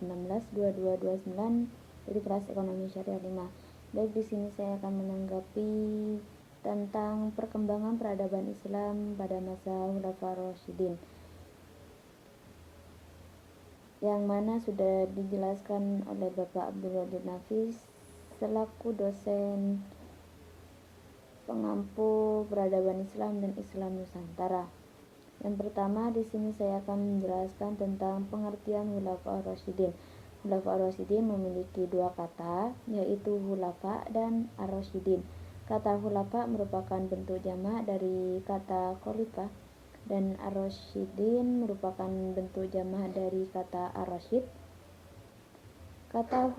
162229 dari kelas ekonomi syariah 5. Baik, di sini saya akan menanggapi tentang perkembangan peradaban Islam pada masa Khulafaur Rasyidin, yang mana sudah dijelaskan oleh Bapak Abdul Wadud Nafis selaku dosen pengampu peradaban Islam dan Islam Nusantara. Yang pertama, di sini saya akan menjelaskan tentang pengertian Khulafaur Rasyidin. Khulafaur Rasyidin memiliki dua kata, yaitu khulafa dan ar-rasyidin. Kata khulafa merupakan bentuk jamak dari kata khalifah, dan ar-rasyidin merupakan bentuk jamak dari kata ar-rasyid. Kata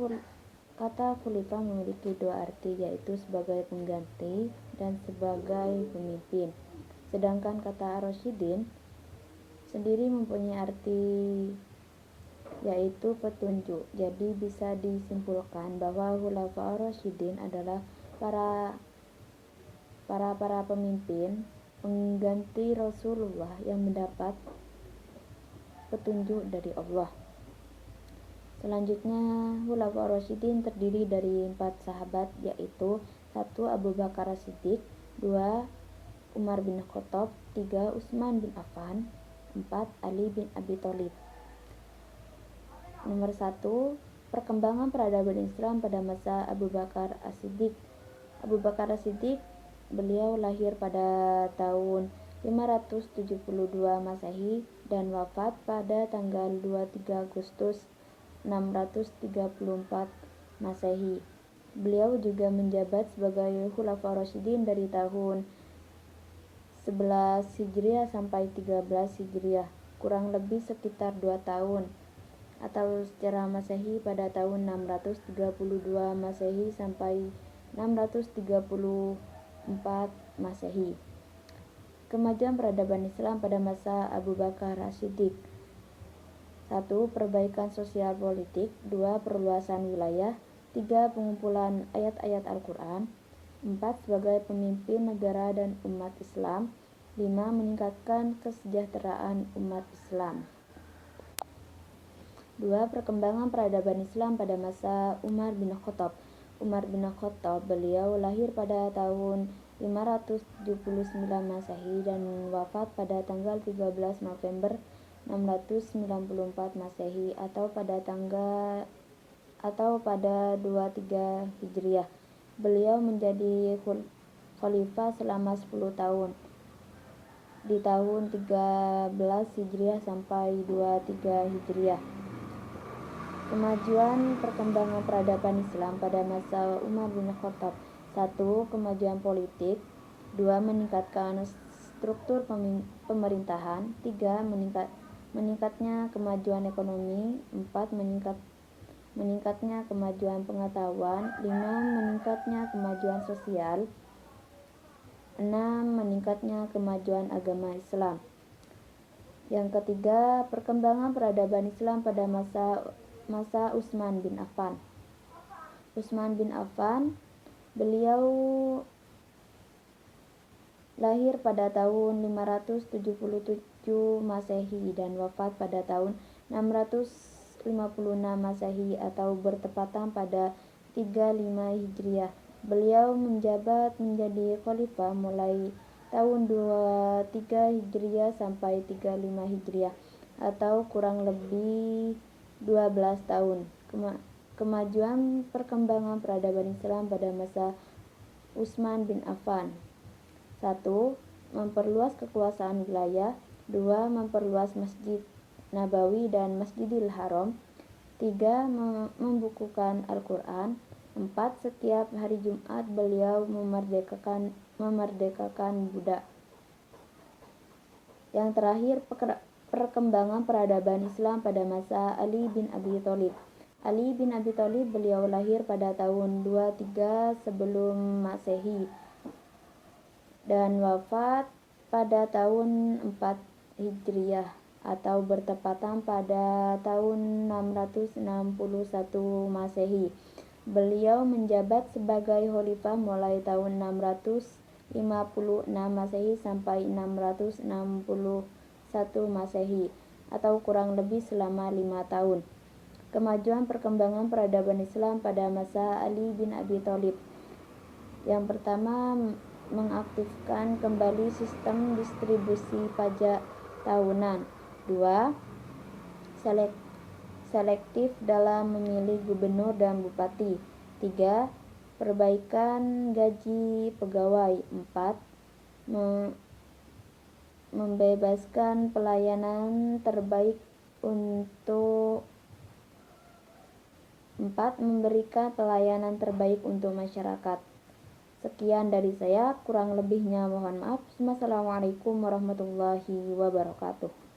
khalifah memiliki dua arti, yaitu sebagai pengganti dan sebagai pemimpin. Sedangkan kata ar-rasyidin sendiri mempunyai arti yaitu petunjuk. Jadi bisa disimpulkan bahwa Khulafaur Rasyidin adalah para pemimpin pengganti Rasulullah yang mendapat petunjuk dari Allah. Selanjutnya, Khulafaur Rasyidin terdiri dari 4 sahabat, yaitu 1. Abu Bakar As-Siddiq, 2. Umar bin Khattab, 3. Utsman bin Affan, 4. Ali bin Abi Thalib. Nomor 1. Perkembangan peradaban Islam pada masa Abu Bakar As-Siddiq. Abu Bakar As-Siddiq, beliau lahir pada tahun 572 Masehi dan wafat pada tanggal 23 Agustus 634 Masehi. Beliau juga menjabat sebagai Khulafaur Rasyidin dari tahun 11 Hijriah sampai 13 Hijriah, kurang lebih sekitar 2 tahun, atau secara Masehi pada tahun 632 Masehi sampai 634 Masehi. Kemajuan peradaban Islam pada masa Abu Bakar As-Siddiq. 1. Perbaikan sosial politik. 2. Perluasan wilayah. 3. Pengumpulan ayat-ayat Al-Quran. 4. Sebagai pemimpin negara dan umat Islam. 5. Meningkatkan kesejahteraan umat Islam. 2. Perkembangan peradaban Islam pada masa Umar bin Khattab. Umar bin Khattab, beliau lahir pada tahun 579 Masehi dan wafat pada tanggal 13 November 694 Masehi atau pada 23 Hijriah. Beliau menjadi khalifah selama 10 tahun di tahun 13 Hijriah sampai 23 Hijriah. Kemajuan perkembangan peradaban Islam pada masa Umar bin Khattab. 1. Kemajuan politik. 2. Meningkatkan struktur pemerintahan. 3. Meningkatnya kemajuan ekonomi. 4. Meningkatnya kemajuan pengetahuan. 5. Meningkatnya kemajuan sosial. 6. Meningkatnya kemajuan agama Islam. Yang ketiga, perkembangan peradaban Islam pada masa Utsman bin Affan. Utsman bin Affan, beliau lahir pada tahun 577 Masehi dan wafat pada tahun 656 Masehi atau bertepatan pada 35 Hijriah. Beliau menjabat menjadi khalifah mulai tahun 23 Hijriah sampai 35 Hijriah atau kurang lebih 12 tahun. Kemajuan perkembangan peradaban Islam pada masa Utsman bin Affan. 1. Memperluas kekuasaan wilayah. 2. Memperluas Masjid Nabawi dan Masjidil Haram. 3. Membukukan Al-Quran. 4. Setiap hari Jumat beliau memerdekakan budak. Yang terakhir, perkembangan peradaban Islam pada masa Ali bin Abi Thalib. Ali bin Abi Thalib, beliau lahir pada tahun 23 sebelum Masehi dan wafat pada tahun 4 Hijriah atau bertepatan pada tahun 661 Masehi. Beliau menjabat sebagai khalifah mulai tahun 656 Masehi sampai 661 Masehi atau kurang lebih selama 5 tahun. Kemajuan perkembangan peradaban Islam pada masa Ali bin Abi Thalib. Yang pertama, mengaktifkan kembali sistem distribusi pajak tahunan. 2. Selektif dalam memilih gubernur dan bupati. 3. Perbaikan gaji pegawai. 4. Membebaskan pelayanan terbaik untuk memberikan pelayanan terbaik untuk masyarakat. Sekian dari saya, kurang lebihnya mohon maaf. Wassalamualaikum warahmatullahi wabarakatuh.